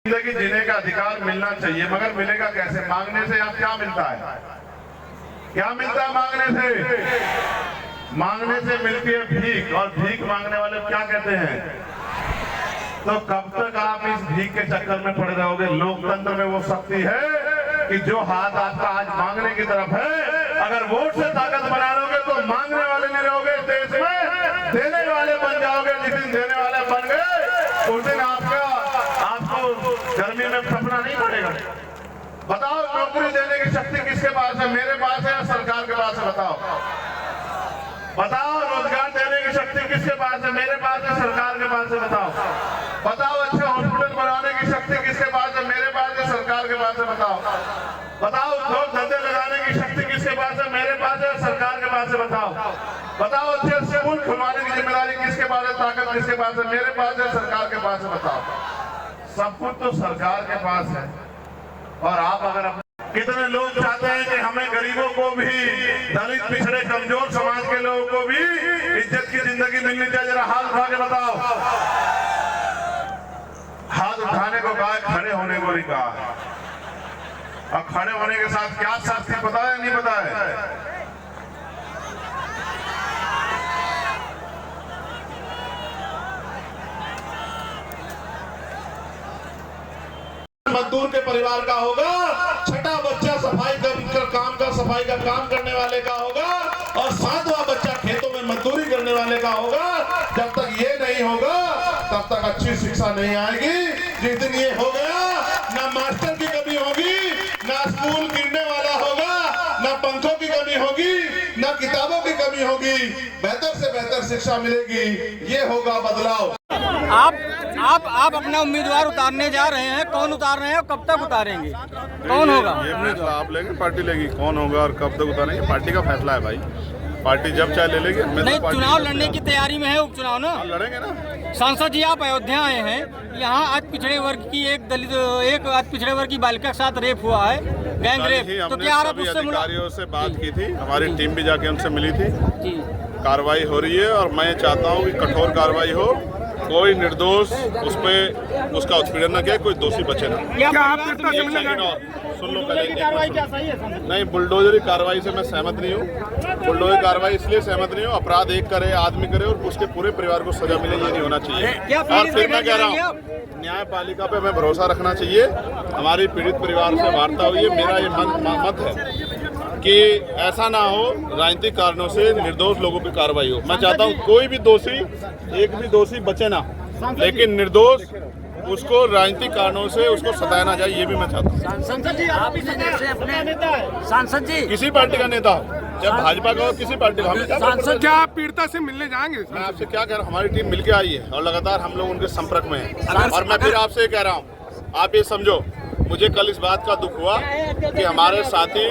जिंदगी जीने का अधिकार मिलना चाहिए, मगर मिलेगा कैसे? मांगने से आप क्या मिलता है? क्या मिलता है मांगने से? मांगने से मिलती है भीख, और भीख मांगने वाले क्या कहते हैं? तो कब तक आप इस भीख के चक्कर में पड़े रहोगे? लोकतंत्र में वो शक्ति है कि जो हाथ आपका आज मांगने की तरफ है, अगर वोट से ताकत बना लोगे तो मांगने वाले नहीं रहोगे देश में, देने वाले बन जाओगे। जिस दिन देने वाले बन गए उस दिन आपको गर्मी में फंसना नहीं पड़ेगा। बताओ, नौकरी देने की शक्ति किसके पास है? मेरे पास है या सरकार के पास है? बताओ बताओ, रोजगार देने की शक्ति किसके पास है? मेरे पास है, सरकार के पास है? बताओ अच्छे हॉस्पिटल बनाने की शक्ति किसके पास है? मेरे पास है, सरकार के पास है? बताओ उद्योग धंधे लगाने की शक्ति किसके पास है? मेरे पास है, सरकार के पास है? बताओ अच्छे स्कूल खुलवाने की जिम्मेदारी किसके पास है? ताकत किसके पास है? मेरे पास है, सरकार के पास है? बताओ। सब कुछ तो सरकार के पास है। और आप अगर कितने लोग चाहते हैं कि हमें गरीबों को भी, दलित पिछड़े कमजोर समाज के लोगों को भी इज्जत की जिंदगी मिलनी चाहिए? जरा हाथ उठा के बताओ। हाथ उठाने को कहा, खड़े होने को नहीं कहा। और खड़े होने के साथ क्या शास्त्री पता है नहीं पता है? मजदूर के परिवार का होगा, छठा बच्चा सफाई का काम करने वाले का होगा, और सातवां बच्चा खेतों में मजदूरी करने वाले का होगा। जब तक ये नहीं होगा तब तक अच्छी शिक्षा नहीं आएगी। जिस दिन ये हो गया, ना मास्टर की कमी होगी, ना स्कूल गिरने वाला होगा, ना पंखों की कमी होगी, ना किताबों की कमी होगी, बेहतर से बेहतर शिक्षा मिलेगी। ये होगा बदलाव। आप अपना उम्मीदवार उतारने जा रहे हैं, कौन उतार रहे हैं और कब तक उतारेंगे? कौन होगा? ये फैसला आप लेंगे, पार्टी लेगी। कौन होगा और कब तक उतारेंगे, पार्टी का फैसला है भाई। पार्टी जब चाहे ले लेगी। नहीं, चुनाव लड़ने की तैयारी में है, उपचुनाव ना लड़ेंगे ना। सांसद जी, आप अयोध्या आए हैं, यहाँ आज पिछड़े वर्ग की एक आज पिछड़े वर्ग की बालिका के साथ रेप हुआ है, गैंग रेप। तो क्या आप उससे अधिकारियों से बात की थी, हमारी टीम भी जाके उनसे मिली थी। कार्रवाई हो रही है और मैं चाहता हूँ कि कठोर कार्रवाई हो, कोई निर्दोष उस पे उसका उत्पीड़न न किया, कोई दोषी बचे ना। सुन लो पहले। नहीं, बुलडोजरी कार्रवाई से मैं सहमत नहीं हूँ। बुलडोजरी कार्रवाई इसलिए सहमत नहीं हूँ, अपराध एक करे, आदमी करे और उसके पूरे परिवार को सजा मिले, ये नहीं होना चाहिए। और फिर मैं कह रहा हूँ, न्यायपालिका पे हमें भरोसा रखना चाहिए। हमारी पीड़ित परिवार से वार्ता हुई है। मेरा ये मत है कि ऐसा ना हो राजनीतिक कारणों से निर्दोष लोगों की कार्रवाई हो। मैं चाहता हूँ कोई भी दोषी, एक भी दोषी बचे ना, लेकिन निर्दोष उसको राजनीतिक कारणों से उसको सताया ना जाए, ये भी मैं चाहता हूँ। सांसद जी, आप जैसे अपने नेता है, सांसद जी किसी पार्टी का नेता हो, चाहे भाजपा का हो, किसी पार्टी का। सांसद क्या आप पीड़िता से मिलने जाएंगे? मैं आपसे क्या कह रहा हूँ, हमारी टीम मिलके आई है और लगातार हम लोग उनके संपर्क में हैं। और मैं फिर आपसे कह रहा हूँ, आप ये समझो, मुझे कल इस बात का दुख हुआ कि हमारे साथी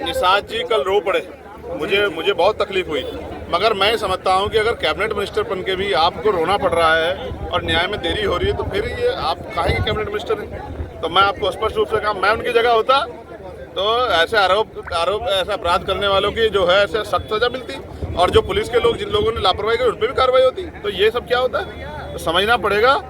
निषाद जी कल रो पड़े। मुझे बहुत तकलीफ हुई, मगर मैं समझता हूं कि अगर कैबिनेट मिनिस्टर बन के भी आपको रोना पड़ रहा है और न्याय में देरी हो रही है, तो फिर ये आप काहे के कैबिनेट मिनिस्टर हैं? तो मैं आपको स्पष्ट रूप से कहा, मैं उनकी जगह होता तो ऐसे आरोप ऐसे अपराध करने वालों की जो है ऐसे सख्त सजा मिलती, और जो पुलिस के लोग, जिन लोगों ने लापरवाही की, उन पर भी कार्रवाई होती। तो ये सब क्या होता है, तो समझना पड़ेगा।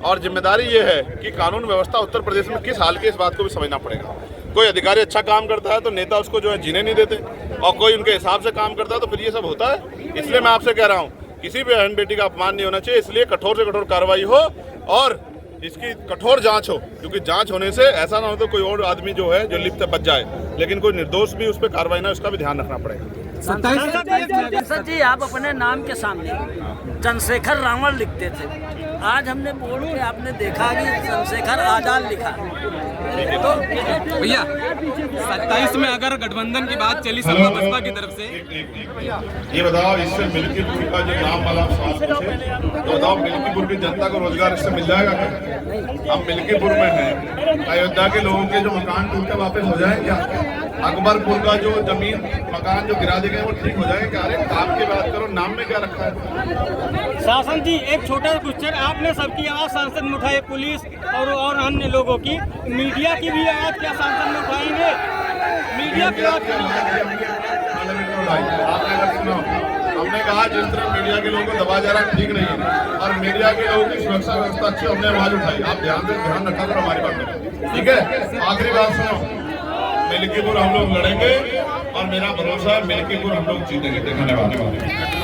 और जिम्मेदारी ये है कि कानून व्यवस्था उत्तर प्रदेश में किस हाल की, इस बात को भी समझना पड़ेगा। कोई अधिकारी अच्छा काम करता है तो नेता उसको जो है जीने नहीं देते, और कोई उनके हिसाब से काम करता है तो फिर ये सब होता है। इसलिए मैं आपसे कह रहा हूँ, किसी भी बहन बेटी का अपमान नहीं होना चाहिए। इसलिए कठोर से कठोर कार्रवाई हो और इसकी कठोर जांच हो, क्योंकि जांच होने से ऐसा ना हो तो कोई और आदमी जो है जो लिप्त बच जाए, लेकिन कोई निर्दोष भी उस पर कार्रवाई ना, उसका भी ध्यान रखना पड़ेगा। सांसद जी, आप अपने नाम के सामने चंद्रशेखर रावण लिखते थे, आज हमने बोर्ड पे आपने देखा कि चंद्रशेखर आजाद लिखा। तो भैया 27 में अगर गठबंधन की बात चली सपा बसपा की तरफ से, ये बताओ, इससे मिल्कीपुर का जो नाम वाला सवाल पूछे, तो बताओ मिल्कीपुर की जनता को रोजगार इससे मिल जाएगा क्या? हम मिल्कीपुर में हैं, अयोध्या के लोगों के जो मकान टूट के वापस हो जाए क्या? अकबरपुर का जो जमीन मकान जो गिरा दिए गए वो ठीक हो जाएगा क्या? अरे काम की बात करो, नाम में क्या रखा है? शासन जी, एक छोटा क्वेश्चन, आपने सबकी आवाज सांसद में उठाई, पुलिस और अन्य लोगों की, मीडिया की भी आवाज क्या सांसद में उठाएंगे? मीडिया की आवाज आपने अगर सुना, हमने कहा जिस तरह मीडिया के लोगों को दबा जा रहा है ठीक नहीं है, और मीडिया के लोगों की सुरक्षा व्यवस्था अच्छी हमने आवाज उठाई। आप ध्यान रखा करो हमारी बात में, ठीक है। आखिरी बात सुनो, मिल्कीपुर हम लोग लड़ेंगे और मेरा भरोसा है मिल्कीपुर हम लोग जीतेंगे। धन्यवाद।